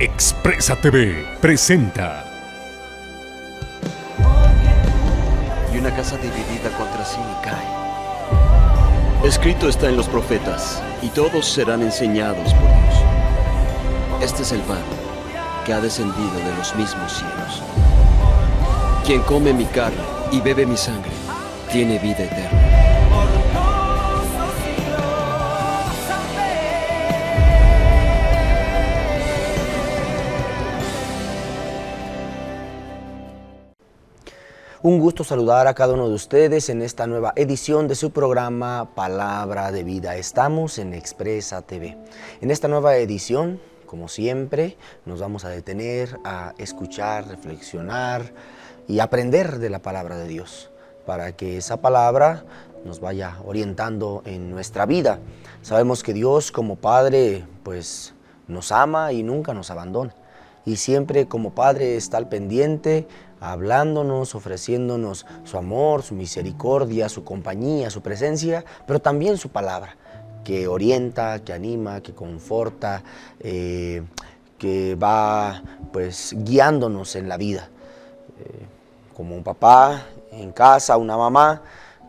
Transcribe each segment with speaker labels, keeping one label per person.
Speaker 1: Expresa TV presenta.
Speaker 2: Y una casa dividida contra sí cae. Escrito está en los profetas, y todos serán enseñados por Dios. Este es el pan que ha descendido de los mismos cielos. Quien come mi carne y bebe mi sangre, tiene vida eterna.
Speaker 3: Un gusto saludar a cada uno de ustedes en esta nueva edición de su programa Palabra de Vida. Estamos en Expresa TV. En esta nueva edición, como siempre, nos vamos a detener a escuchar, reflexionar y aprender de la palabra de Dios, para que esa palabra nos vaya orientando en nuestra vida. Sabemos que Dios como Padre, pues, nos ama y nunca nos abandona. Y siempre como Padre está al pendiente, hablándonos, ofreciéndonos su amor, su misericordia, su compañía, su presencia, pero también su palabra, que orienta, que anima, que conforta, que va pues guiándonos en la vida. Como un papá en casa, una mamá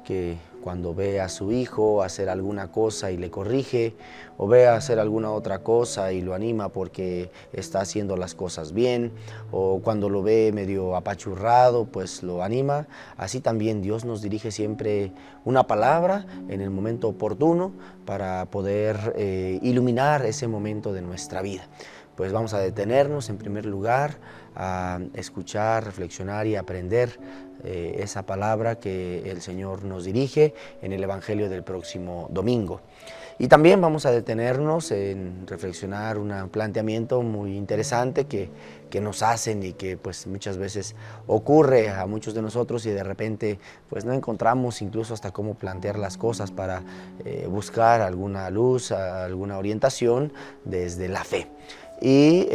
Speaker 3: que cuando ve a su hijo hacer alguna cosa y le corrige, o ve a hacer alguna otra cosa y lo anima porque está haciendo las cosas bien, o cuando lo ve medio apachurrado, pues lo anima. Así también Dios nos dirige siempre una palabra en el momento oportuno para poder iluminar ese momento de nuestra vida. Pues vamos a detenernos en primer lugar a escuchar, reflexionar y aprender esa palabra que el Señor nos dirige en el Evangelio del próximo domingo. Y también vamos a detenernos en reflexionar un planteamiento muy interesante que nos hacen y que pues muchas veces ocurre a muchos de nosotros y de repente pues no encontramos incluso hasta cómo plantear las cosas para buscar alguna luz, alguna orientación desde la fe. Y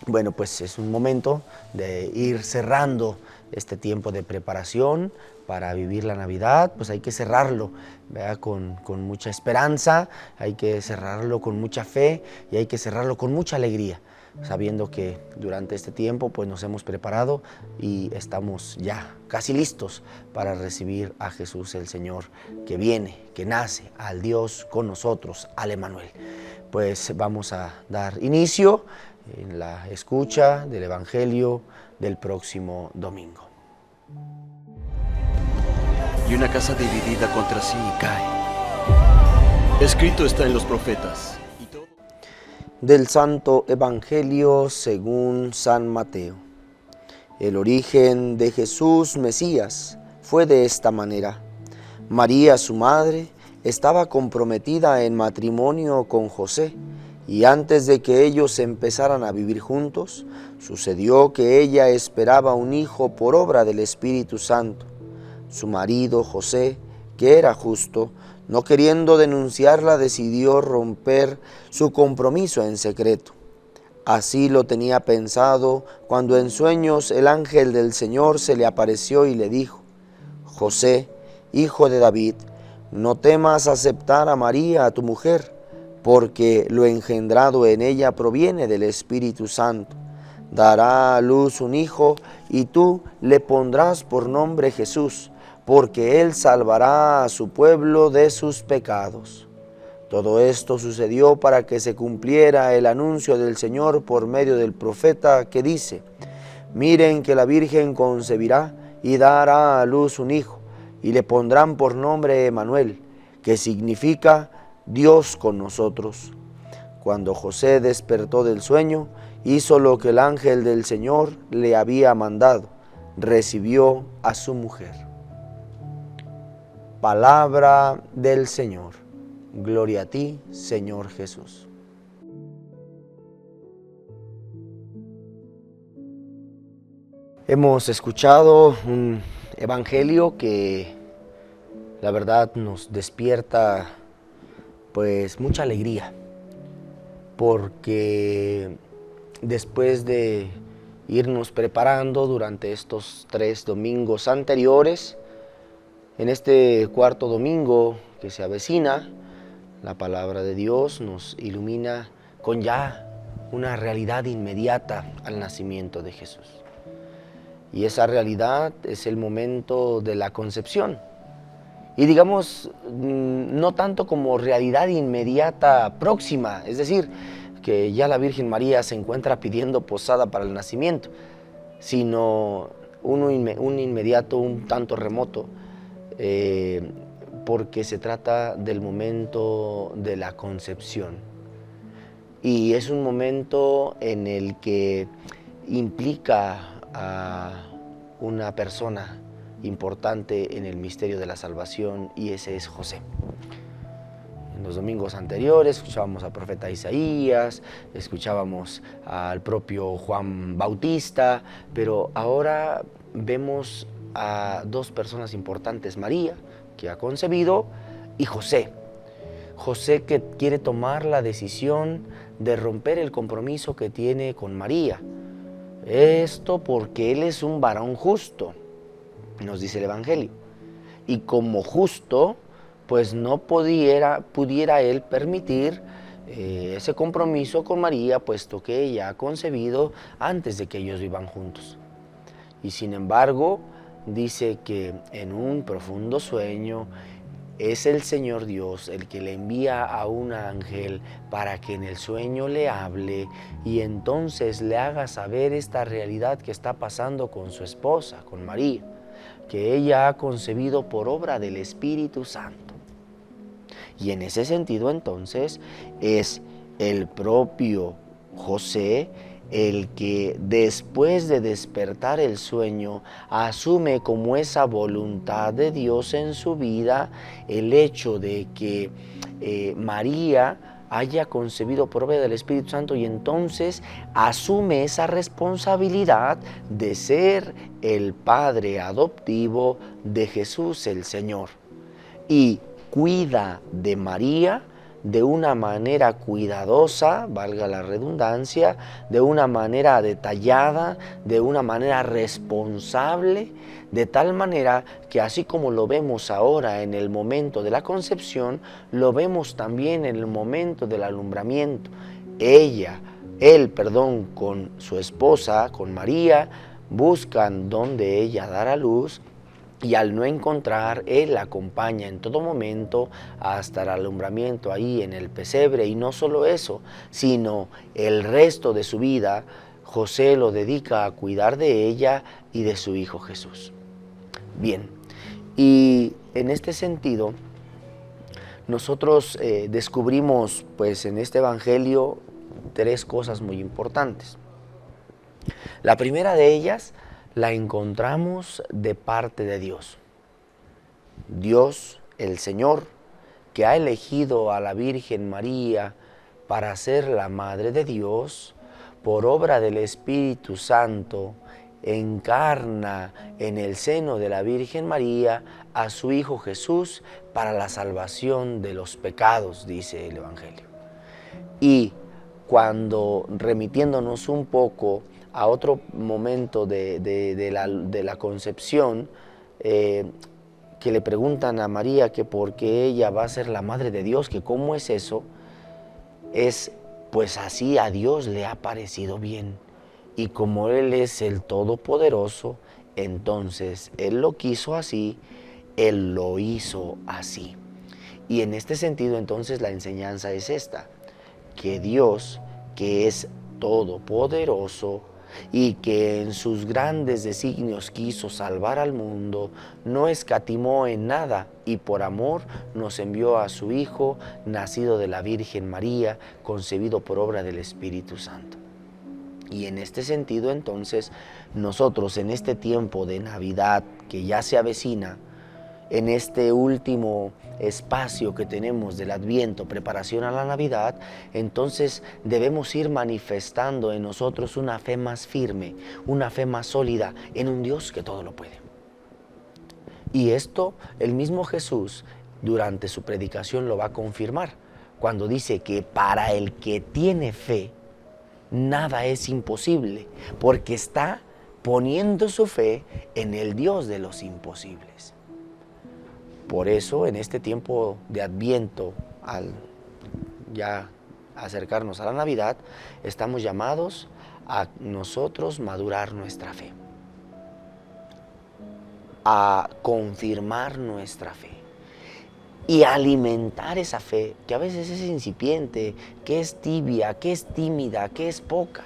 Speaker 3: bueno, pues es un momento de ir cerrando este tiempo de preparación para vivir la Navidad. Pues hay que cerrarlo, ¿verdad? Con mucha esperanza, hay que cerrarlo con mucha fe y hay que cerrarlo con mucha alegría, sabiendo que durante este tiempo pues nos hemos preparado y estamos ya casi listos para recibir a Jesús el Señor, que viene, que nace, al Dios con nosotros, al Emmanuel. Pues vamos a dar inicio en la escucha del Evangelio del próximo domingo.
Speaker 2: Y una casa dividida contra sí cae. Escrito está en los profetas.
Speaker 3: Del Santo Evangelio según San Mateo. El origen de Jesús Mesías fue de esta manera. María, su madre, estaba comprometida en matrimonio con José, y antes de que ellos empezaran a vivir juntos, sucedió que ella esperaba un hijo por obra del Espíritu Santo. Su marido, José, que era justo, no queriendo denunciarla, decidió romper su compromiso en secreto. Así lo tenía pensado cuando en sueños el ángel del Señor se le apareció y le dijo: José, hijo de David, no temas aceptar a María, tu mujer, porque lo engendrado en ella proviene del Espíritu Santo. Dará a luz un hijo y tú le pondrás por nombre Jesús, porque él salvará a su pueblo de sus pecados. Todo esto sucedió para que se cumpliera el anuncio del Señor por medio del profeta que dice: miren que la Virgen concebirá y dará a luz un hijo, y le pondrán por nombre Emmanuel, que significa Dios con nosotros. Cuando José despertó del sueño, hizo lo que el ángel del Señor le había mandado, recibió a su mujer. Palabra del Señor. Gloria a ti, Señor Jesús. Hemos escuchado un evangelio que la verdad nos despierta pues mucha alegría, porque después de irnos preparando durante estos 3 domingos anteriores, en este cuarto domingo que se avecina, la palabra de Dios nos ilumina con ya una realidad inmediata al nacimiento de Jesús. Y esa realidad es el momento de la concepción. Y digamos, no tanto como realidad inmediata próxima, es decir, que ya la Virgen María se encuentra pidiendo posada para el nacimiento, sino un inmediato, un tanto remoto, porque se trata del momento de la concepción. Y es un momento en el que implica a una persona importante en el misterio de la salvación, y ese es José. En los domingos anteriores escuchábamos al profeta Isaías, escuchábamos al propio Juan Bautista, pero ahora vemos a dos personas importantes: María, que ha concebido, y José. José, que quiere tomar la decisión de romper el compromiso que tiene con María. Esto porque él es un varón justo, nos dice el Evangelio, y como justo, pues no pudiera él permitir ese compromiso con María, puesto que ella ha concebido antes de que ellos vivan juntos. Y sin embargo, dice que en un profundo sueño es el Señor Dios el que le envía a un ángel para que en el sueño le hable y entonces le haga saber esta realidad que está pasando con su esposa, con María, que ella ha concebido por obra del Espíritu Santo. Y en ese sentido entonces es el propio José el que después de despertar el sueño asume como esa voluntad de Dios en su vida el hecho de que María haya concebido por obra del Espíritu Santo, y entonces asume esa responsabilidad de ser el padre adoptivo de Jesús el Señor, y cuida de María de una manera cuidadosa, valga la redundancia, de una manera detallada, de una manera responsable, de tal manera que así como lo vemos ahora en el momento de la concepción, lo vemos también en el momento del alumbramiento. Él, con su esposa, con María, buscan donde ella dará luz, y al no encontrar, él la acompaña en todo momento hasta el alumbramiento ahí en el pesebre. Y no solo eso, sino el resto de su vida, José lo dedica a cuidar de ella y de su hijo Jesús. Bien, y en este sentido, nosotros descubrimos pues en este Evangelio tres cosas muy importantes. La primera de ellas la encontramos de parte de Dios. Dios, el Señor, que ha elegido a la Virgen María para ser la Madre de Dios, por obra del Espíritu Santo, encarna en el seno de la Virgen María a su Hijo Jesús para la salvación de los pecados, dice el Evangelio. Y cuando, remitiéndonos un poco a otro momento de la concepción, que le preguntan a María que por qué ella va a ser la Madre de Dios, que cómo es eso, es pues así a Dios le ha parecido bien. Y como Él es el Todopoderoso, entonces Él lo quiso así, Él lo hizo así. Y en este sentido entonces la enseñanza es esta, que Dios, que es todopoderoso y que en sus grandes designios quiso salvar al mundo, no escatimó en nada y por amor nos envió a su Hijo, nacido de la Virgen María, concebido por obra del Espíritu Santo. Y en este sentido entonces nosotros en este tiempo de Navidad que ya se avecina, en este último espacio que tenemos del Adviento, preparación a la Navidad, entonces debemos ir manifestando en nosotros una fe más firme, una fe más sólida en un Dios que todo lo puede. Y esto el mismo Jesús durante su predicación lo va a confirmar, cuando dice que para el que tiene fe, nada es imposible, porque está poniendo su fe en el Dios de los imposibles. Por eso, en este tiempo de Adviento, ya acercarnos a la Navidad, estamos llamados a nosotros madurar nuestra fe, a confirmar nuestra fe y alimentar esa fe que a veces es incipiente, que es tibia, que es tímida, que es poca,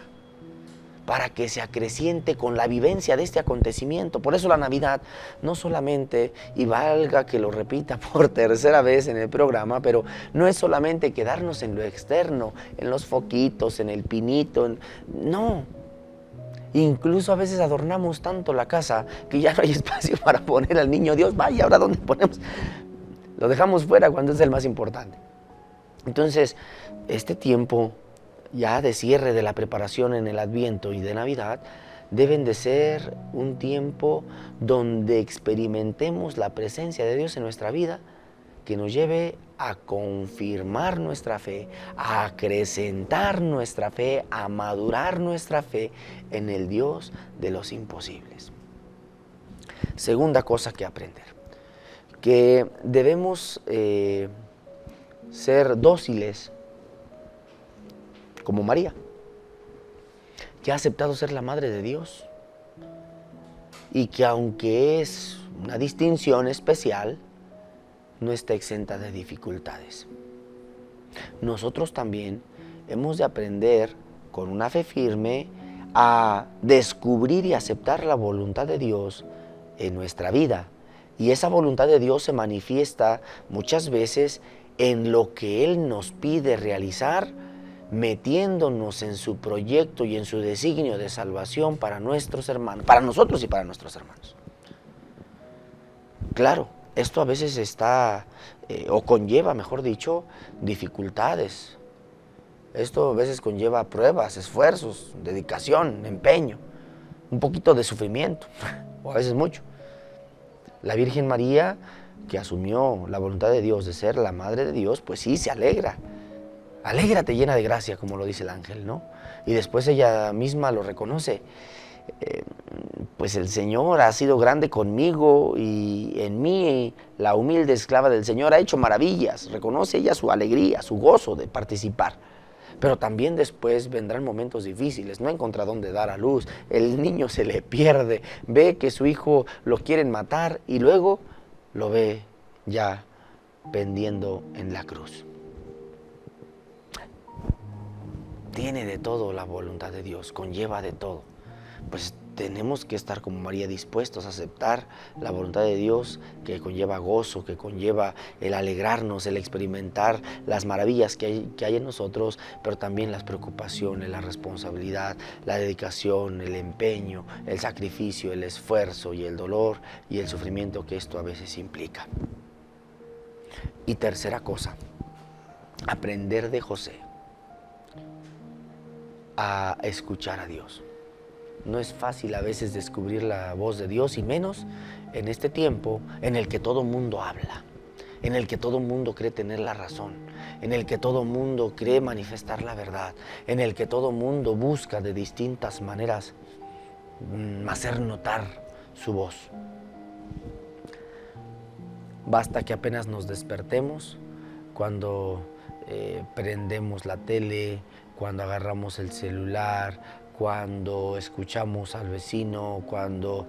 Speaker 3: para que se acreciente con la vivencia de este acontecimiento. Por eso la Navidad no solamente, y valga que lo repita por tercera vez en el programa, pero no es solamente quedarnos en lo externo, en los foquitos, en el pinito, no. Incluso a veces adornamos tanto la casa que ya no hay espacio para poner al niño Dios. Vaya, ¿ahora dónde ponemos? Lo dejamos fuera cuando es el más importante. Entonces, este tiempo ya de cierre de la preparación en el Adviento y de Navidad, deben de ser un tiempo donde experimentemos la presencia de Dios en nuestra vida, que nos lleve a confirmar nuestra fe, a acrecentar nuestra fe, a madurar nuestra fe en el Dios de los imposibles. Segunda cosa que aprender, que debemos ser dóciles como María, que ha aceptado ser la Madre de Dios y que aunque es una distinción especial, no está exenta de dificultades. Nosotros también hemos de aprender con una fe firme a descubrir y aceptar la voluntad de Dios en nuestra vida. Y esa voluntad de Dios se manifiesta muchas veces en lo que Él nos pide realizar, metiéndonos en su proyecto y en su designio de salvación para nuestros hermanos, para nosotros y para nuestros hermanos. Claro, esto a veces está, o conlleva, mejor dicho, dificultades. Esto a veces conlleva pruebas, esfuerzos, dedicación, empeño, un poquito de sufrimiento, o a veces mucho. La Virgen María, que asumió la voluntad de Dios de ser la Madre de Dios, pues sí, se alegra. Alégrate llena de gracia, como lo dice el ángel, ¿no? Y después ella misma lo reconoce. Pues el Señor ha sido grande conmigo y en mí, la humilde esclava del Señor, ha hecho maravillas. Reconoce ella su alegría, su gozo de participar. Pero también después vendrán momentos difíciles, no encuentra dónde dar a luz, el niño se le pierde, ve que su hijo lo quieren matar y luego lo ve ya pendiendo en la cruz. Tiene de todo la voluntad de Dios, conlleva de todo. Pues tenemos que estar como María dispuestos a aceptar la voluntad de Dios, que conlleva gozo, que conlleva el alegrarnos, el experimentar las maravillas que hay en nosotros, pero también las preocupaciones, la responsabilidad, la dedicación, el empeño, el sacrificio, el esfuerzo y el dolor y el sufrimiento que esto a veces implica. Y tercera cosa, aprender de José a escuchar a Dios. No es fácil a veces descubrir la voz de Dios y menos en este tiempo en el que todo mundo habla, en el que todo mundo cree tener la razón, en el que todo mundo cree manifestar la verdad, en el que todo mundo busca de distintas maneras hacer notar su voz. Basta que apenas nos despertemos, cuando prendemos la tele, cuando agarramos el celular, cuando escuchamos al vecino, cuando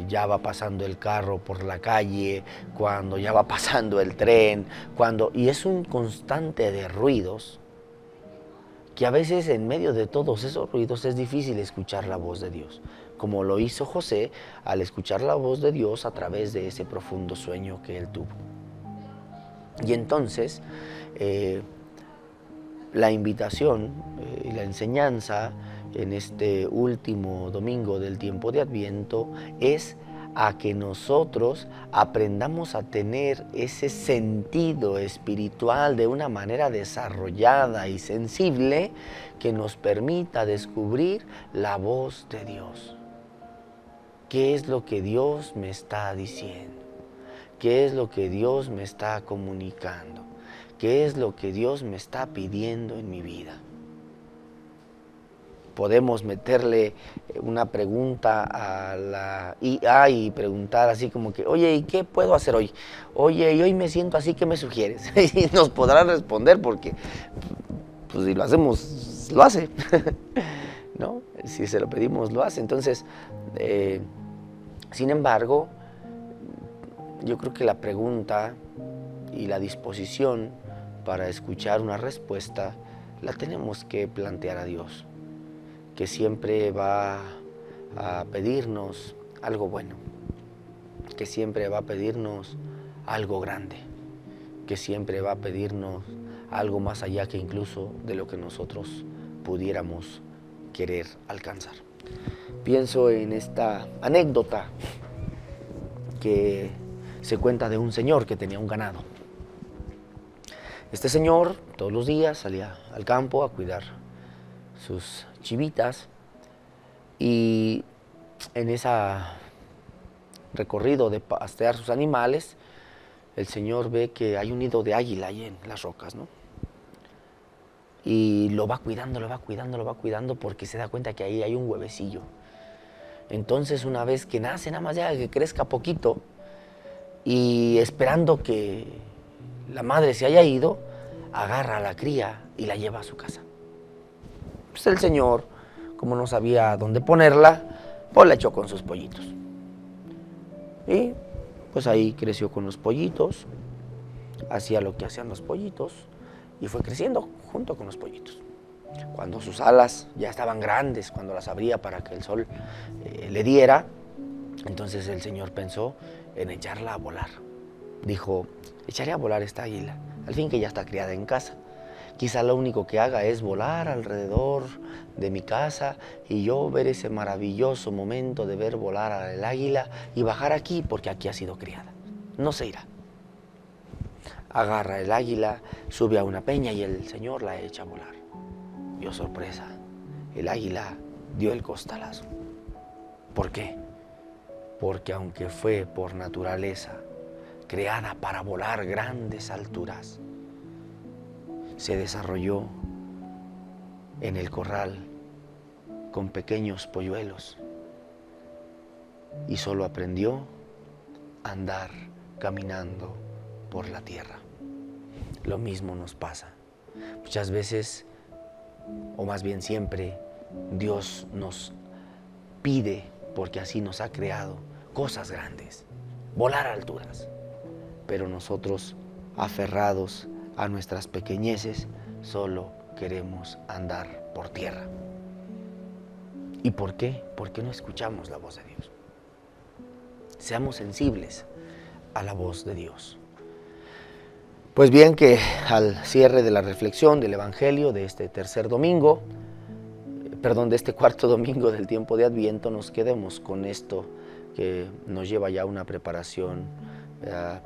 Speaker 3: ya va pasando el carro por la calle, cuando ya va pasando el tren, y es un constante de ruidos que a veces en medio de todos esos ruidos es difícil escuchar la voz de Dios, como lo hizo José al escuchar la voz de Dios a través de ese profundo sueño que él tuvo. Y entonces la invitación y la enseñanza en este último domingo del tiempo de Adviento es a que nosotros aprendamos a tener ese sentido espiritual de una manera desarrollada y sensible que nos permita descubrir la voz de Dios. ¿Qué es lo que Dios me está diciendo? ¿Qué es lo que Dios me está comunicando? ¿Qué es lo que Dios me está pidiendo en mi vida? Podemos meterle una pregunta a la IA y preguntar así como que, oye, ¿y qué puedo hacer hoy? Oye, y hoy me siento así, ¿qué me sugieres? Y nos podrá responder porque pues si lo hacemos, lo hace, ¿no? Si se lo pedimos, lo hace. Entonces, sin embargo, yo creo que la pregunta y la disposición para escuchar una respuesta la tenemos que plantear a Dios, que siempre va a pedirnos algo bueno, que siempre va a pedirnos algo grande, que siempre va a pedirnos algo más allá que incluso de lo que nosotros pudiéramos querer alcanzar. Pienso en esta anécdota que se cuenta de un señor que tenía un ganado. Este señor todos los días salía al campo a cuidar sus chivitas y en ese recorrido de pastear sus animales, el señor ve que hay un nido de águila ahí en las rocas, ¿no? Y lo va cuidando porque se da cuenta que ahí hay un huevecillo. Entonces, una vez que nace, nada más ya que crezca poquito, y esperando que la madre se haya ido, agarra a la cría y la lleva a su casa. Pues el señor, como no sabía dónde ponerla, pues la echó con sus pollitos. Y pues ahí creció con los pollitos, hacía lo que hacían los pollitos y fue creciendo junto con los pollitos. Cuando sus alas ya estaban grandes, cuando las abría para que el sol le diera, entonces el señor pensó en echarla a volar. Dijo, echaré a volar esta águila, al fin que ya está criada en casa. Quizá lo único que haga es volar alrededor de mi casa y yo ver ese maravilloso momento de ver volar al águila y bajar aquí porque aquí ha sido criada. No se irá. Agarra el águila, sube a una peña y el señor la echa a volar. ¡Oh, sorpresa! El águila dio el costalazo. ¿Por qué? Porque aunque fue por naturaleza creada para volar grandes alturas, se desarrolló en el corral con pequeños polluelos y solo aprendió a andar caminando por la tierra. Lo mismo nos pasa. Muchas veces, o más bien siempre, Dios nos pide, porque así nos ha creado, cosas grandes, volar a alturas. Pero nosotros, aferrados a nuestras pequeñeces, solo queremos andar por tierra. ¿Y por qué? Porque no escuchamos la voz de Dios. Seamos sensibles a la voz de Dios. Pues bien, que al cierre de la reflexión del Evangelio de este de este cuarto domingo del tiempo de Adviento, nos quedemos con esto que nos lleva ya a una preparación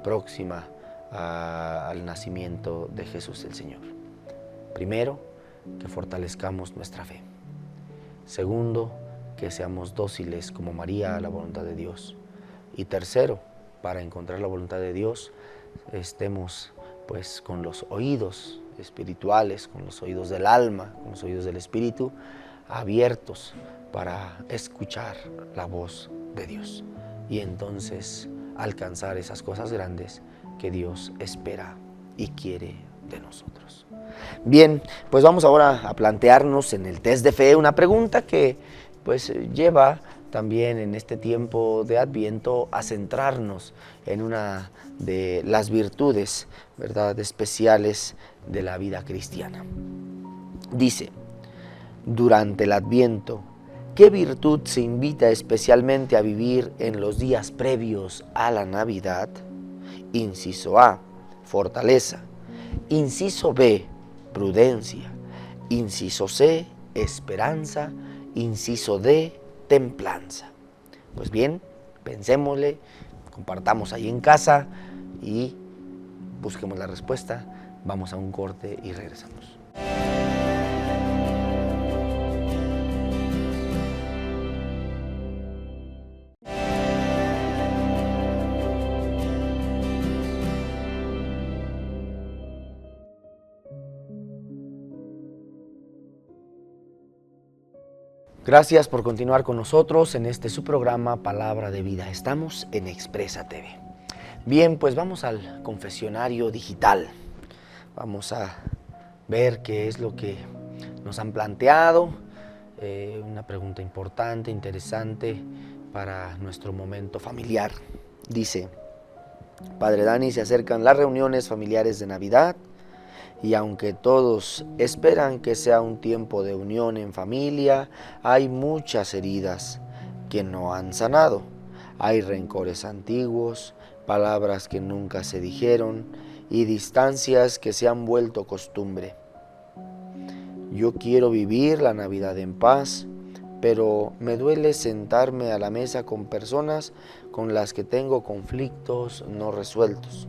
Speaker 3: próxima al nacimiento de Jesús el Señor. Primero, que fortalezcamos nuestra fe. Segundo, que seamos dóciles como María a la voluntad de Dios. Y tercero, para encontrar la voluntad de Dios, estemos pues con los oídos espirituales, con los oídos del alma, con los oídos del espíritu, abiertos para escuchar la voz de Dios. Y entonces alcanzar esas cosas grandes que Dios espera y quiere de nosotros. Bien, pues vamos ahora a plantearnos en el test de fe una pregunta que pues lleva también en este tiempo de Adviento a centrarnos en una de las virtudes, ¿verdad?, especiales de la vida cristiana. Dice, durante el Adviento, ¿qué virtud se invita especialmente a vivir en los días previos a la Navidad? Inciso A, fortaleza. Inciso B, prudencia. Inciso C, esperanza. Inciso D, templanza. Pues bien, pensémosle, compartamos ahí en casa y busquemos la respuesta. Vamos a un corte y regresamos. Gracias por continuar con nosotros en este su programa Palabra de Vida. Estamos en Expresa TV. Bien, pues vamos al confesionario digital. Vamos a ver qué es lo que nos han planteado. Una pregunta importante, interesante para nuestro momento familiar. Dice: Padre Dani, se acercan las reuniones familiares de Navidad y aunque todos esperan que sea un tiempo de unión en familia, hay muchas heridas que no han sanado. Hay rencores antiguos, palabras que nunca se dijeron y distancias que se han vuelto costumbre. Yo quiero vivir la Navidad en paz, pero me duele sentarme a la mesa con personas con las que tengo conflictos no resueltos.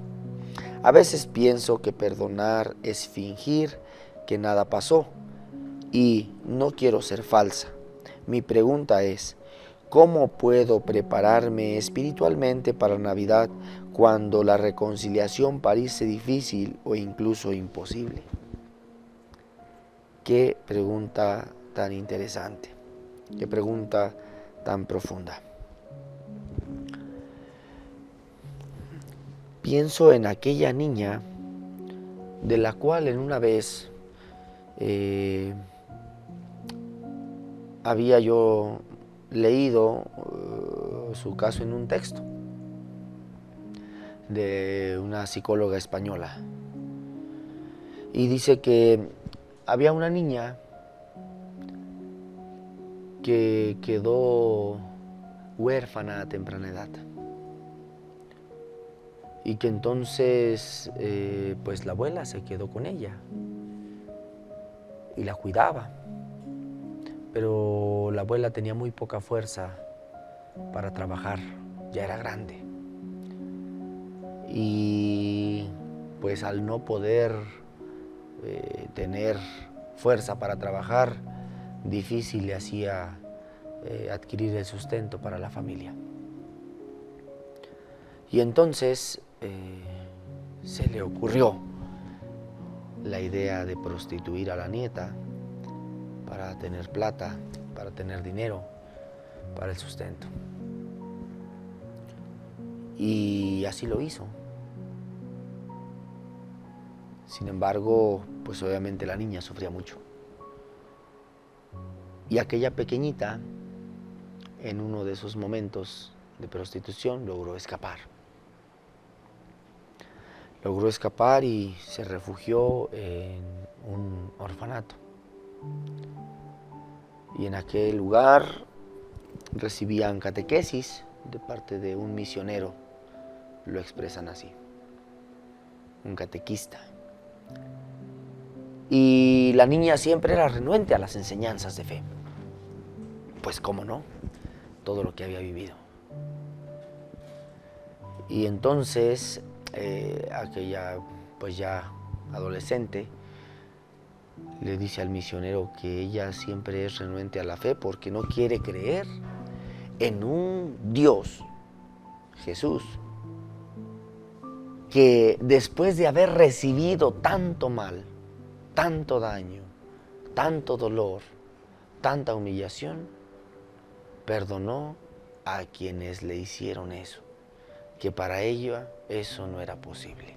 Speaker 3: A veces pienso que perdonar es fingir que nada pasó y no quiero ser falsa. Mi pregunta es: ¿cómo puedo prepararme espiritualmente para Navidad cuando la reconciliación parece difícil o incluso imposible? Qué pregunta tan interesante, qué pregunta tan profunda. Pienso en aquella niña de la cual en una vez había yo leído su caso en un texto de una psicóloga española. Y dice que había una niña que quedó huérfana a temprana edad y que entonces pues la abuela se quedó con ella y la cuidaba, pero la abuela tenía muy poca fuerza para trabajar, ya era grande y pues al no poder tener fuerza para trabajar, difícil le hacía adquirir el sustento para la familia. Y entonces se le ocurrió la idea de prostituir a la nieta para tener plata, para tener dinero, para el sustento. Y así lo hizo. Sin embargo, pues obviamente la niña sufría mucho. Y aquella pequeñita, en uno de esos momentos de prostitución, logró escapar. Logró escapar y se refugió en un orfanato. Y en aquel lugar recibían catequesis de parte de un misionero, lo expresan así, un catequista. Y la niña siempre era renuente a las enseñanzas de fe. Pues cómo no, todo lo que había vivido. Y entonces aquella pues ya adolescente le dice al misionero que ella siempre es renuente a la fe porque no quiere creer en un Dios, Jesús, que después de haber recibido tanto mal, tanto daño, tanto dolor, tanta humillación, perdonó a quienes le hicieron eso, que para ella eso no era posible.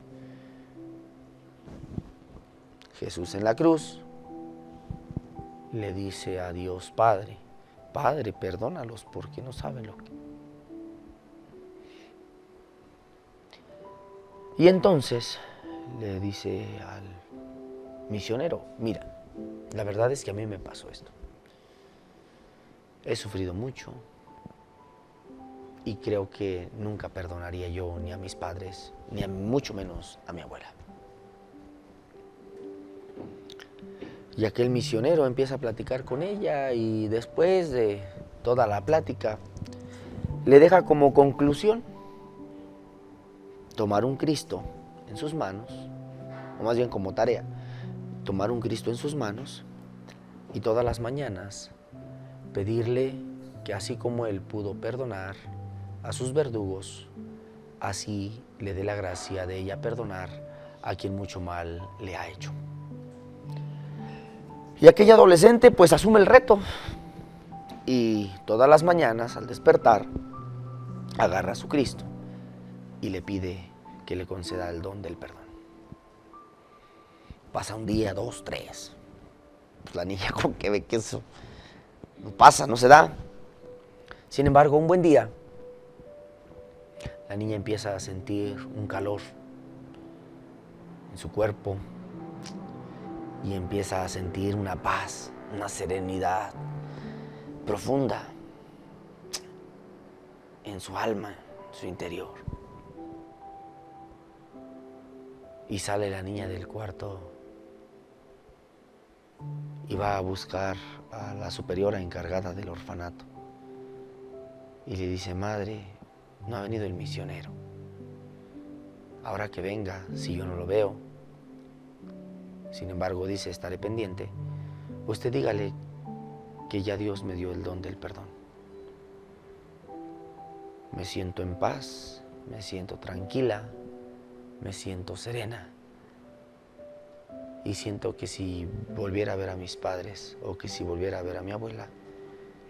Speaker 3: Jesús en la cruz le dice a Dios Padre: Padre, perdónalos porque no saben lo que... Y entonces le dice al misionero: mira, la verdad es que a mí me pasó esto. He sufrido mucho y creo que nunca perdonaría yo ni a mis padres, ni mucho menos a mi abuela. Y aquel misionero empieza a platicar con ella y después de toda la plática le deja como conclusión tomar un Cristo en sus manos, o más bien como tarea, tomar un Cristo en sus manos y todas las mañanas pedirle que así como Él pudo perdonar a sus verdugos, así le dé la gracia de ella perdonar a quien mucho mal le ha hecho. Y aquella adolescente pues asume el reto y todas las mañanas al despertar agarra a su Cristo y le pide que le conceda el don del perdón. Pasa un día, 2, 3. Pues la niña como que ve que eso no pasa, no se da. Sin embargo, un buen día, la niña empieza a sentir un calor en su cuerpo y empieza a sentir una paz, una serenidad profunda en su alma, en su interior. Y sale la niña del cuarto y va a buscar a la superiora encargada del orfanato. Y le dice: madre, no ha venido el misionero. Ahora que venga, si yo no lo veo, sin embargo dice, estaré pendiente, usted dígale que ya Dios me dio el don del perdón. Me siento en paz, me siento tranquila, me siento serena. Y siento que si volviera a ver a mis padres o que si volviera a ver a mi abuela,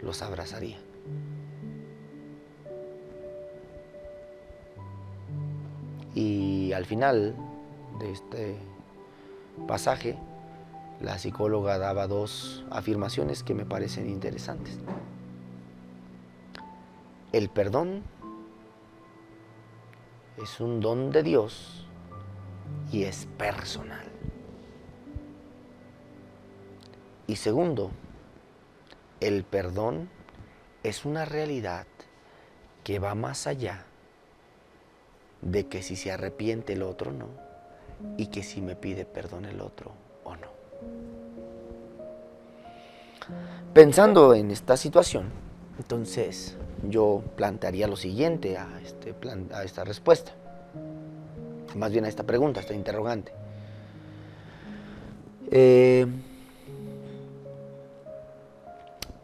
Speaker 3: los abrazaría. Y al final de este pasaje, la psicóloga daba 2 afirmaciones que me parecen interesantes. El perdón es un don de Dios y es personal. Y segundo, el perdón es una realidad que va más allá de que si se arrepiente el otro no, y que si me pide perdón el otro o no. Pensando en esta situación, entonces yo plantearía lo siguiente a esta respuesta, más bien a esta pregunta, a esta interrogante.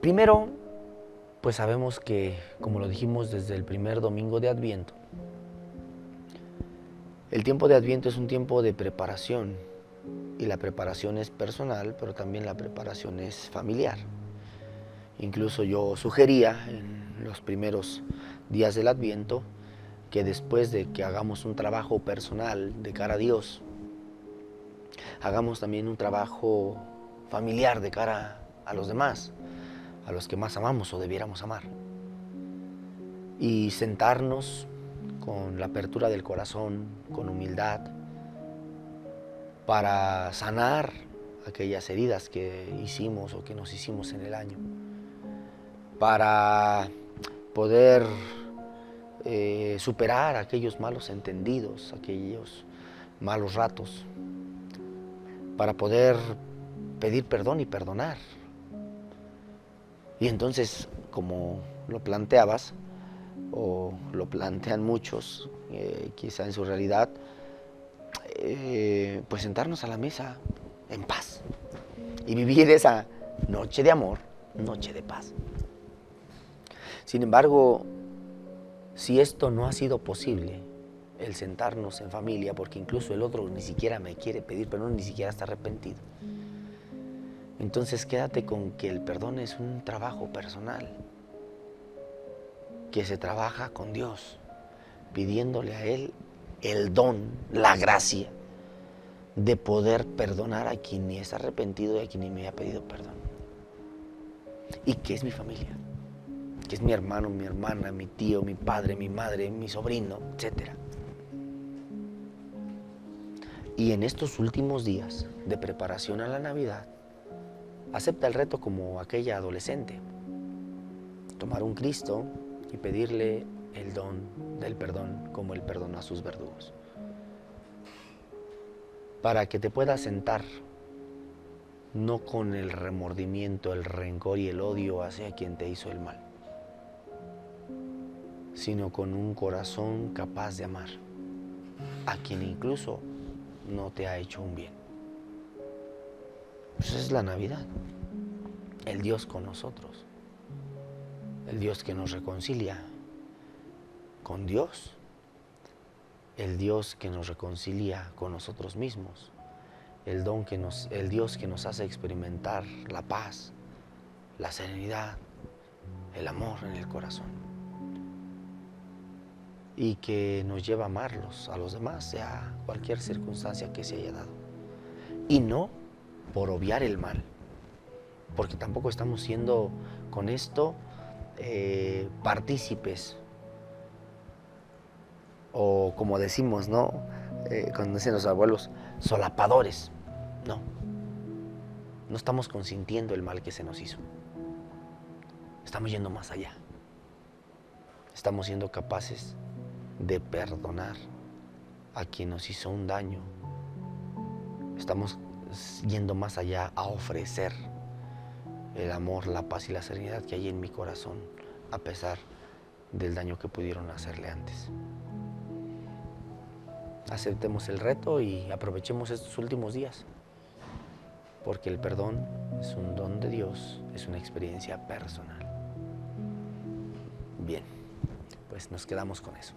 Speaker 3: Primero, pues sabemos que, como lo dijimos desde el primer domingo de Adviento, el tiempo de Adviento es un tiempo de preparación, y la preparación es personal, pero también la preparación es familiar. Incluso yo sugería en los primeros días del Adviento que después de que hagamos un trabajo personal de cara a Dios, hagamos también un trabajo familiar de cara a los demás, a los que más amamos o debiéramos amar. Y sentarnos con la apertura del corazón, con humildad, para sanar aquellas heridas que hicimos o que nos hicimos en el año, para poder superar aquellos malos entendidos, aquellos malos ratos, para poder pedir perdón y perdonar. Y entonces, como lo planteabas, o lo plantean muchos, quizá en su realidad, pues sentarnos a la mesa en paz y vivir esa noche de amor, noche de paz. Sin embargo, si esto no ha sido posible, el sentarnos en familia, porque incluso el otro ni siquiera me quiere pedir perdón, ni siquiera está arrepentido, entonces quédate con que el perdón es un trabajo personal, que se trabaja con Dios, pidiéndole a Él el don, la gracia de poder perdonar a quien ni es arrepentido y a quien ni me ha pedido perdón. Y que es mi familia, que es mi hermano, mi hermana, mi tío, mi padre, mi madre, mi sobrino, etc. Y en estos últimos días de preparación a la Navidad, acepta el reto como aquella adolescente, tomar un Cristo y pedirle el don del perdón como Él perdonó a sus verdugos, para que te puedas sentar no con el remordimiento, el rencor y el odio hacia quien te hizo el mal, sino con un corazón capaz de amar a quien incluso no te ha hecho un bien. Pues es la Navidad, el Dios con nosotros, el Dios que nos reconcilia con Dios, el Dios que nos reconcilia con nosotros mismos, el Dios que nos hace experimentar la paz, la serenidad, el amor en el corazón, y que nos lleva a amarlos a los demás, sea cualquier circunstancia que se haya dado. y no por obviar el mal, porque tampoco estamos siendo con esto partícipes, o como decimos, ¿no? Cuando dicen los abuelos, solapadores. No, no estamos consintiendo el mal que se nos hizo. Estamos yendo más allá. Estamos siendo capaces de perdonar a quien nos hizo un daño. Estamos yendo más allá a ofrecer el amor, la paz y la serenidad que hay en mi corazón, a pesar del daño que pudieron hacerle antes. Aceptemos el reto y aprovechemos estos últimos días, porque el perdón es un don de Dios, es una experiencia personal. Bien, pues nos quedamos con eso.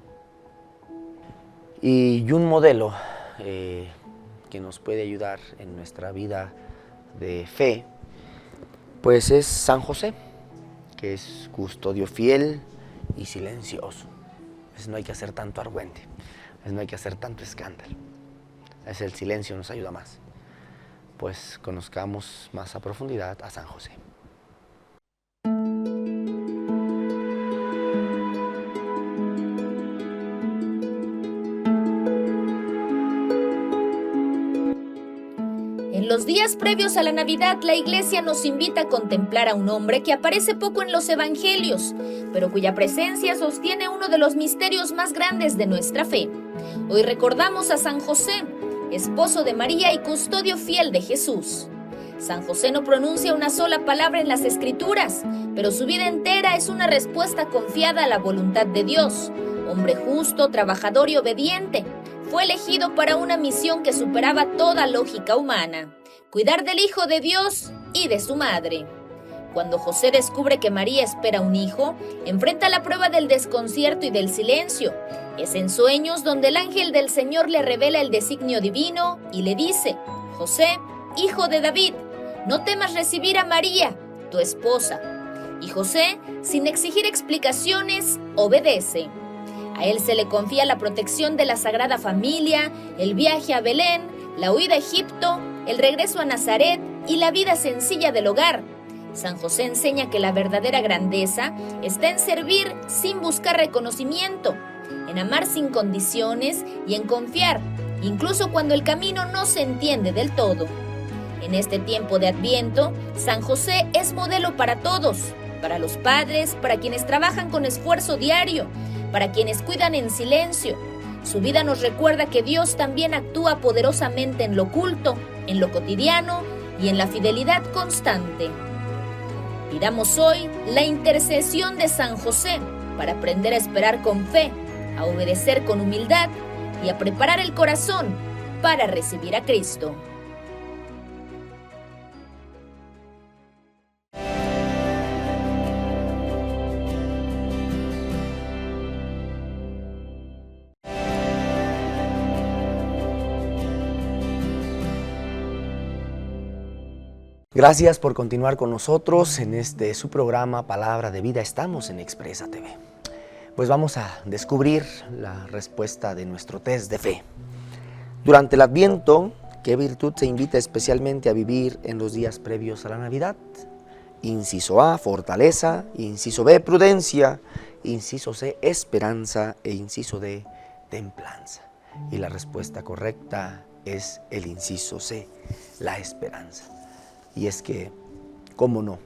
Speaker 3: Y un modelo que nos puede ayudar en nuestra vida de fe, pues es San José, que es custodio fiel y silencioso. Pues no hay que hacer tanto argüente, pues no hay que hacer tanto escándalo. Es el silencio nos ayuda más. Pues conozcamos más a profundidad a San José.
Speaker 4: En los días previos a la Navidad, la Iglesia nos invita a contemplar a un hombre que aparece poco en los evangelios, pero cuya presencia sostiene uno de los misterios más grandes de nuestra fe. Hoy recordamos a San José, esposo de María y custodio fiel de Jesús. San José no pronuncia una sola palabra en las Escrituras, pero su vida entera es una respuesta confiada a la voluntad de Dios. Hombre justo, trabajador y obediente, fue elegido para una misión que superaba toda lógica humana: cuidar del Hijo de Dios y de su madre. Cuando José descubre que María espera un hijo, enfrenta la prueba del desconcierto y del silencio. Es en sueños donde el ángel del Señor le revela el designio divino y le dice: José, hijo de David, no temas recibir a María, tu esposa. Y José, sin exigir explicaciones, obedece. A él se le confía la protección de la Sagrada Familia, el viaje a Belén, la huida a Egipto, el regreso a Nazaret y la vida sencilla del hogar. San José enseña que la verdadera grandeza está en servir sin buscar reconocimiento, en amar sin condiciones y en confiar, incluso cuando el camino no se entiende del todo. En este tiempo de Adviento, San José es modelo para todos, para los padres, para quienes trabajan con esfuerzo diario, para quienes cuidan en silencio. Su vida nos recuerda que Dios también actúa poderosamente en lo oculto, en lo cotidiano y en la fidelidad constante. Pidamos hoy la intercesión de San José para aprender a esperar con fe, a obedecer con humildad y a preparar el corazón para recibir a Cristo.
Speaker 3: Gracias por continuar con nosotros en este su programa Palabra de Vida. Estamos en Expresa TV. Pues vamos a descubrir la respuesta de nuestro test de fe. Durante el Adviento, ¿qué virtud se invita especialmente a vivir en los días previos a la Navidad? Inciso A, fortaleza. Inciso B, prudencia. Inciso C, esperanza. E inciso D, templanza. Y la respuesta correcta es el inciso C, la esperanza. Y es que, ¿cómo no?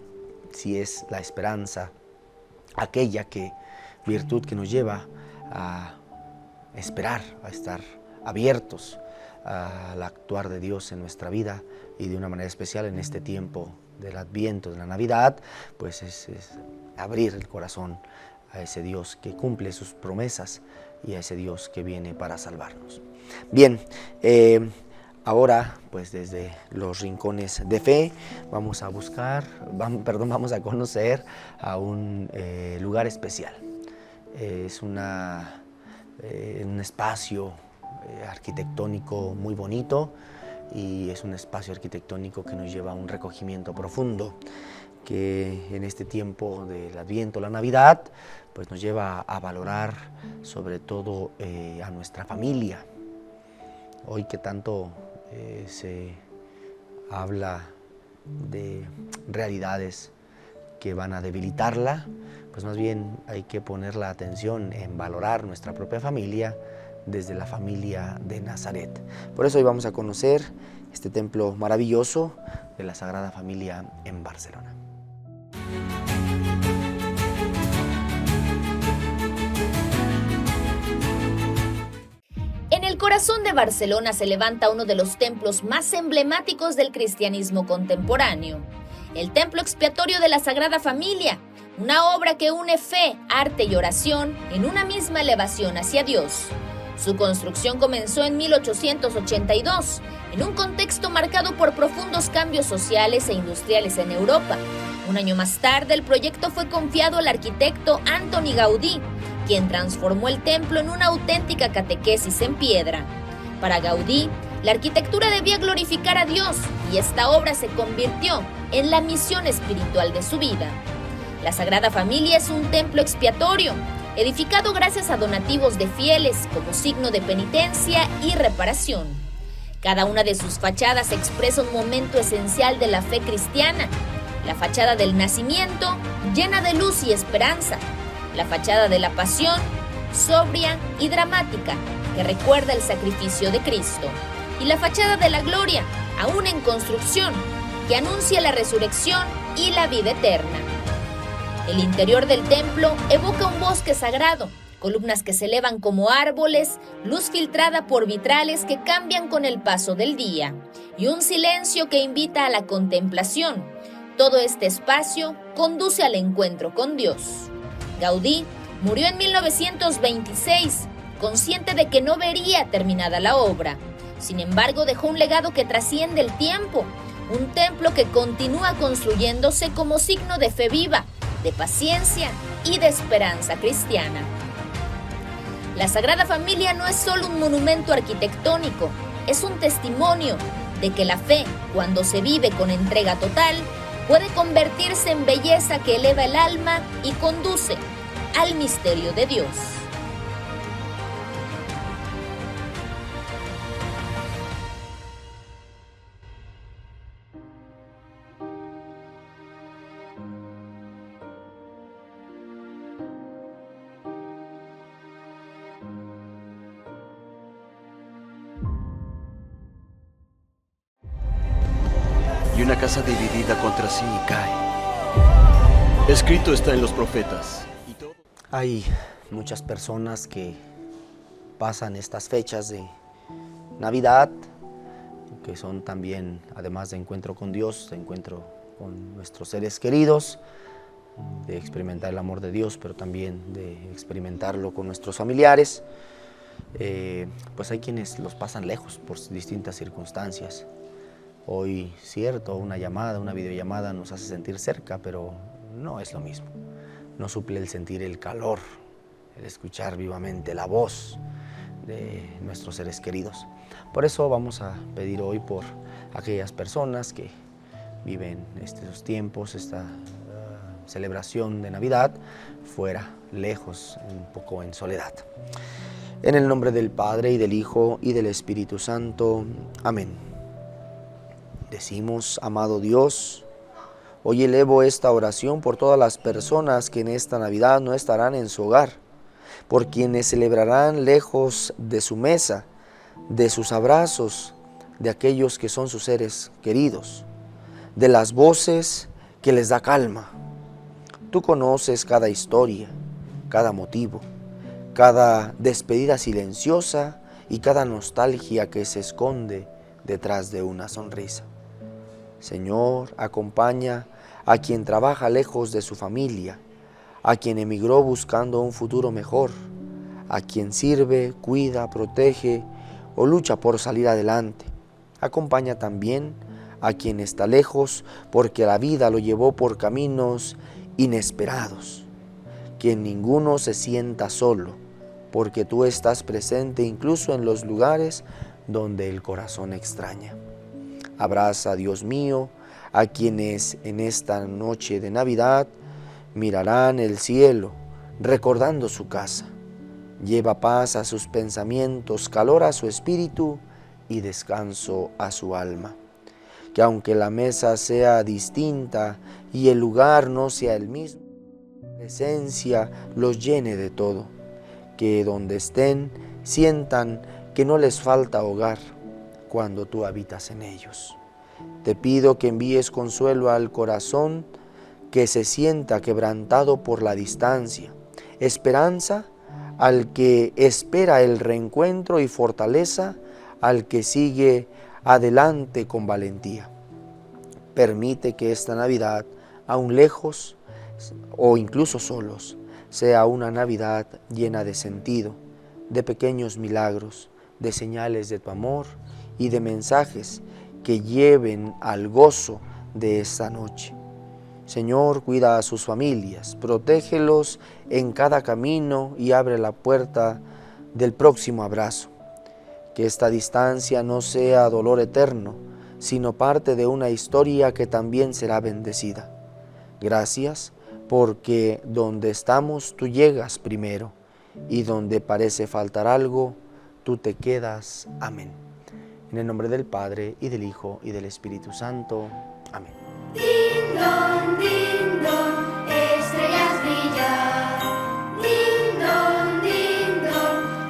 Speaker 3: Si es la esperanza aquella virtud que nos lleva a esperar, a estar abiertos al actuar de Dios en nuestra vida, y de una manera especial en este tiempo del Adviento, de la Navidad, pues es abrir el corazón a ese Dios que cumple sus promesas y a ese Dios que viene para salvarnos. Bien, ahora, pues desde los rincones de fe, vamos a conocer a un lugar especial. Es un espacio arquitectónico muy bonito, y es un espacio arquitectónico que nos lleva a un recogimiento profundo, que en este tiempo del Adviento, la Navidad, pues nos lleva a valorar sobre todo a nuestra familia. Hoy que tanto se habla de realidades que van a debilitarla, pues más bien hay que poner la atención en valorar nuestra propia familia desde la familia de Nazaret. Por eso hoy vamos a conocer este templo maravilloso de la Sagrada Familia en Barcelona.
Speaker 4: En el corazón de Barcelona se levanta uno de los templos más emblemáticos del cristianismo contemporáneo, el Templo Expiatorio de la Sagrada Familia, una obra que une fe, arte y oración en una misma elevación hacia Dios. Su construcción comenzó en 1882, en un contexto marcado por profundos cambios sociales e industriales en Europa. Un año más tarde, el proyecto fue confiado al arquitecto Antoni Gaudí, quien transformó el templo en una auténtica catequesis en piedra. Para Gaudí, la arquitectura debía glorificar a Dios y esta obra se convirtió en la misión espiritual de su vida. La Sagrada Familia es un templo expiatorio, edificado gracias a donativos de fieles como signo de penitencia y reparación. Cada una de sus fachadas expresa un momento esencial de la fe cristiana. La fachada del nacimiento, llena de luz y esperanza. La fachada de la pasión, sobria y dramática, que recuerda el sacrificio de Cristo. Y la fachada de la gloria, aún en construcción, que anuncia la resurrección y la vida eterna. El interior del templo evoca un bosque sagrado, columnas que se elevan como árboles, luz filtrada por vitrales que cambian con el paso del día, y un silencio que invita a la contemplación. Todo este espacio conduce al encuentro con Dios. Gaudí murió en 1926, consciente de que no vería terminada la obra. Sin embargo, dejó un legado que trasciende el tiempo, un templo que continúa construyéndose como signo de fe viva, de paciencia y de esperanza cristiana. La Sagrada Familia no es solo un monumento arquitectónico, es un testimonio de que la fe, cuando se vive con entrega total, puede convertirse en belleza que eleva el alma y conduce al misterio de Dios.
Speaker 2: Y una casa dividida contra sí cae. Escrito está en los profetas.
Speaker 3: Hay muchas personas que pasan estas fechas de Navidad, que son también, además de encuentro con Dios, de encuentro con nuestros seres queridos, de experimentar el amor de Dios, pero también de experimentarlo con nuestros familiares. Pues hay quienes los pasan lejos por distintas circunstancias. Hoy, cierto, una llamada, una videollamada nos hace sentir cerca, pero no es lo mismo. No suple el sentir el calor, el escuchar vivamente la voz de nuestros seres queridos. Por eso vamos a pedir hoy por aquellas personas que viven estos tiempos, esta celebración de Navidad, fuera, lejos, un poco en soledad. En el nombre del Padre, y del Hijo, y del Espíritu Santo. Amén. Decimos, amado Dios, hoy elevo esta oración por todas las personas que en esta Navidad no estarán en su hogar, por quienes celebrarán lejos de su mesa, de sus abrazos, de aquellos que son sus seres queridos, de las voces que les da calma. Tú conoces cada historia, cada motivo, cada despedida silenciosa y cada nostalgia que se esconde detrás de una sonrisa. Señor, acompaña a quien trabaja lejos de su familia, a quien emigró buscando un futuro mejor, a quien sirve, cuida, protege o lucha por salir adelante. Acompaña también a quien está lejos porque la vida lo llevó por caminos inesperados. Que ninguno se sienta solo, porque tú estás presente incluso en los lugares donde el corazón extraña. Abraza, Dios mío, a quienes en esta noche de Navidad mirarán el cielo, recordando su casa. Lleva paz a sus pensamientos, calor a su espíritu y descanso a su alma. que aunque la mesa sea distinta y el lugar no sea el mismo, tu presencia los llene de todo, que donde estén sientan que no les falta hogar cuando tú habitas en ellos. Te pido que envíes consuelo al corazón que se sienta quebrantado por la distancia, esperanza al que espera el reencuentro y fortaleza al que sigue adelante con valentía. Permite que esta Navidad, aún lejos o incluso solos, sea una Navidad llena de sentido, de pequeños milagros, de señales de tu amor y de mensajes que lleven al gozo de esta noche. Señor, cuida a sus familias, protégelos en cada camino y abre la puerta del próximo abrazo. Que esta distancia no sea dolor eterno, sino parte de una historia que también será bendecida. Gracias, porque donde estamos tú llegas primero, y donde parece faltar algo, tú te quedas. Amén. En el nombre del Padre, y del Hijo, y del Espíritu Santo. Amén.
Speaker 5: Ding dong, estrellas brillan. Ding dong,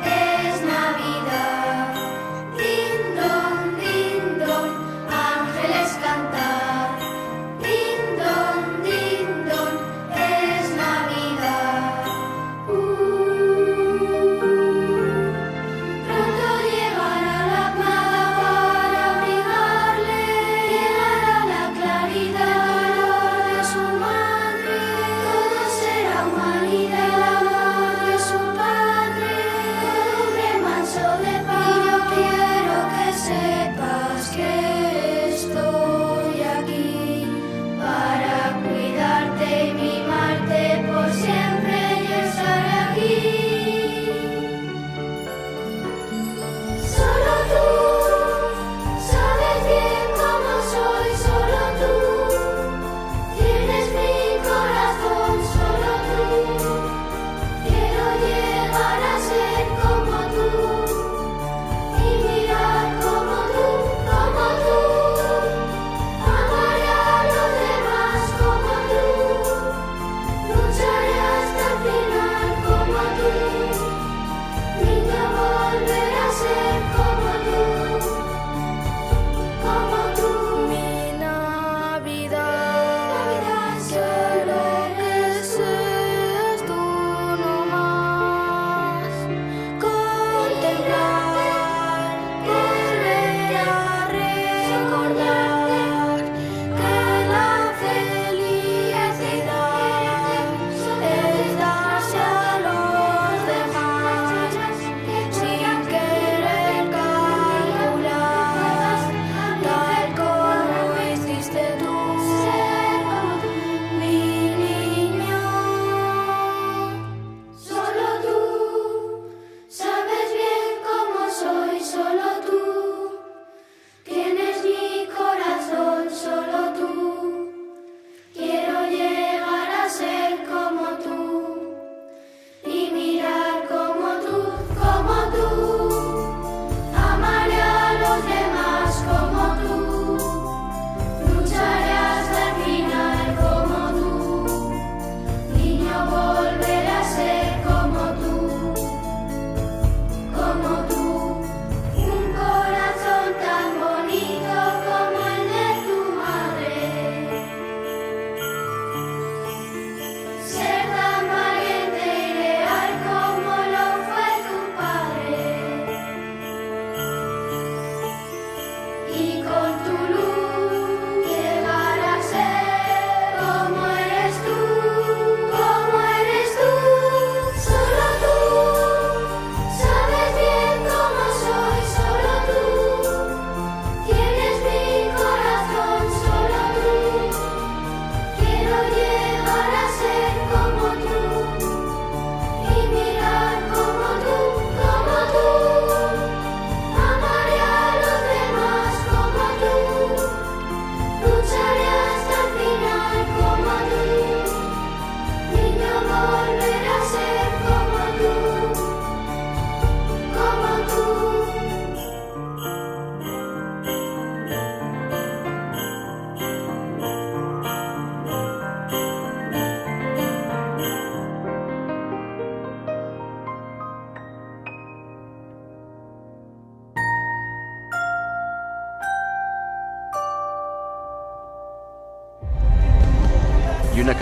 Speaker 5: es Navidad. Ding dong, ángeles cantar. Ding dong, es Navidad. Pronto llegará la maga para abrigarle, llegará la claridad de su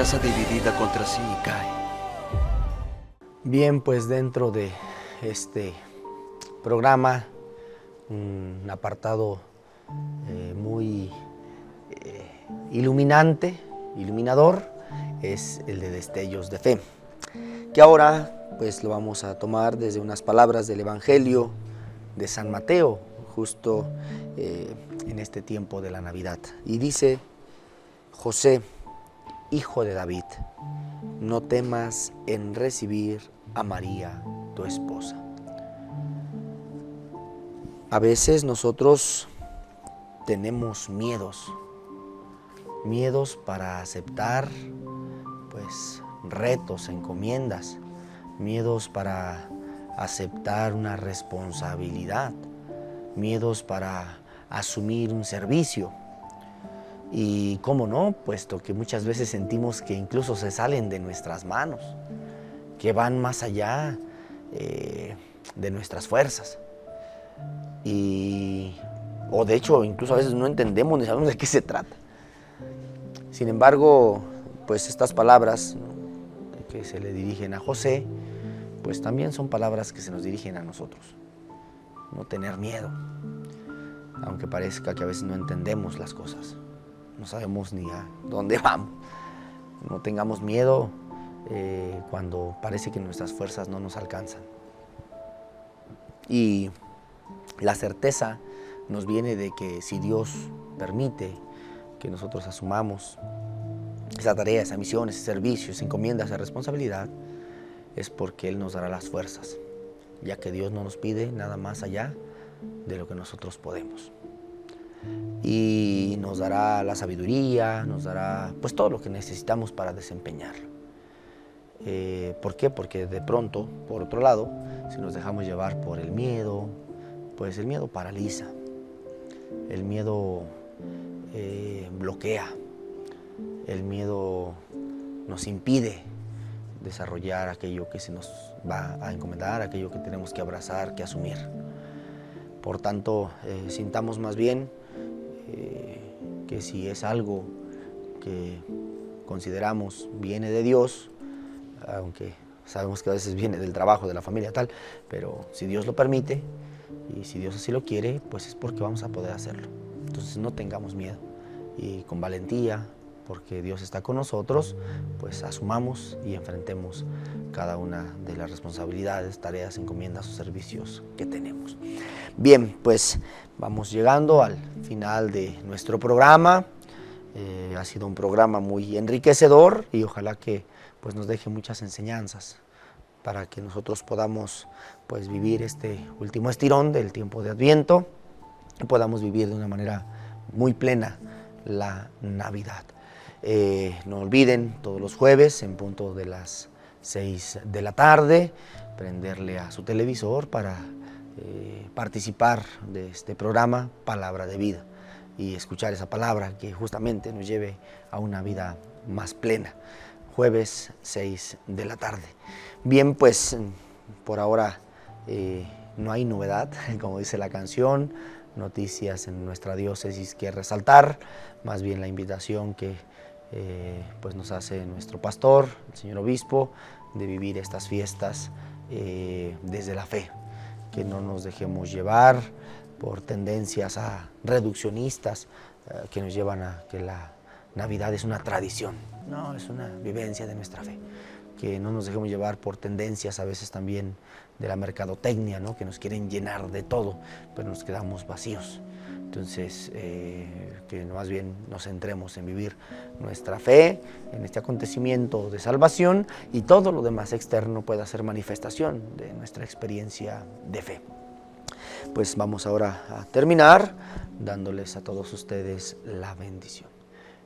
Speaker 2: casa dividida contra sí cae.
Speaker 3: Bien, pues dentro de este programa, un apartado muy iluminador, es el de destellos de fe, que ahora pues lo vamos a tomar desde unas palabras del Evangelio de San Mateo, justo en este tiempo de la Navidad. Y dice: José, hijo de David, no temas en recibir a María, tu esposa. A veces nosotros tenemos miedos para aceptar pues retos, encomiendas, miedos para aceptar una responsabilidad, miedos para asumir un servicio. Y cómo no, puesto que muchas veces sentimos que incluso se salen de nuestras manos, que van más allá de nuestras fuerzas. O de hecho, incluso a veces no entendemos ni sabemos de qué se trata. Sin embargo, pues estas palabras que se le dirigen a José, pues también son palabras que se nos dirigen a nosotros. No tener miedo, aunque parezca que a veces no entendemos las cosas. No sabemos ni a dónde vamos. No tengamos miedo cuando parece que nuestras fuerzas no nos alcanzan. Y la certeza nos viene de que si Dios permite que nosotros asumamos esa tarea, esa misión, ese servicio, esa encomienda, esa responsabilidad, es porque Él nos dará las fuerzas, ya que Dios no nos pide nada más allá de lo que nosotros podemos. Y nos dará la sabiduría, nos dará pues todo lo que necesitamos para desempeñarlo. ¿Por qué? Porque de pronto, por otro lado, si nos dejamos llevar por el miedo, pues el miedo paraliza, el miedo bloquea, el miedo nos impide desarrollar aquello que se nos va a encomendar, aquello que tenemos que abrazar, que asumir. Por tanto, sintamos más bien que si es algo que consideramos viene de Dios, aunque sabemos que a veces viene del trabajo, de la familia, tal, pero si Dios lo permite y si Dios así lo quiere, pues es porque vamos a poder hacerlo. Entonces no tengamos miedo y con valentía, porque Dios está con nosotros, pues asumamos y enfrentemos cada una de las responsabilidades, tareas, encomiendas o servicios que tenemos. Bien, pues vamos llegando al final de nuestro programa. Ha sido un programa muy enriquecedor y ojalá que pues, nos deje muchas enseñanzas para que nosotros podamos pues, vivir este último estirón del tiempo de Adviento y podamos vivir de una manera muy plena la Navidad. No olviden todos los jueves en punto de las 6 de la tarde prenderle a su televisor para participar de este programa Palabra de Vida y escuchar esa palabra que justamente nos lleve a una vida más plena. Jueves 6 de la tarde. Bien, pues por ahora no hay novedad, como dice la canción, noticias en nuestra diócesis que resaltar, más bien la invitación que pues nos hace nuestro pastor, el señor obispo, de vivir estas fiestas desde la fe, que no nos dejemos llevar por tendencias reduccionistas que nos llevan a que la Navidad es una tradición, no, es una vivencia de nuestra fe, que no nos dejemos llevar por tendencias a veces también de la mercadotecnia, ¿no? Que nos quieren llenar de todo, pero nos quedamos vacíos. Entonces, que más bien nos centremos en vivir nuestra fe, en este acontecimiento de salvación y todo lo demás externo pueda ser manifestación de nuestra experiencia de fe. Pues vamos ahora a terminar dándoles a todos ustedes la bendición.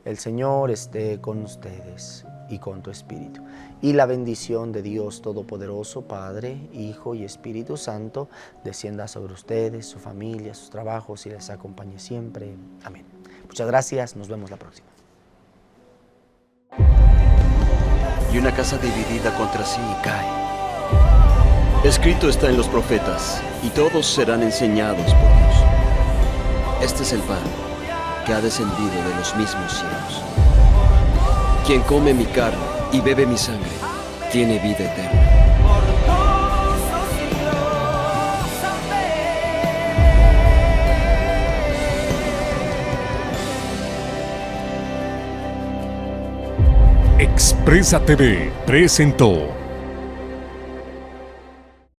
Speaker 3: El Señor esté con ustedes y con tu espíritu. Y la bendición de Dios Todopoderoso, Padre, Hijo y Espíritu Santo, descienda sobre ustedes, su familia, sus trabajos y les acompañe siempre. Amén. Muchas gracias, nos vemos la próxima.
Speaker 2: Y una casa dividida contra sí cae. Escrito está en los profetas, y todos serán enseñados por Dios. Este es el pan que ha descendido de los mismos cielos. Quien come mi carne y bebe mi sangre, tiene vida eterna.
Speaker 1: Expresa TV presentó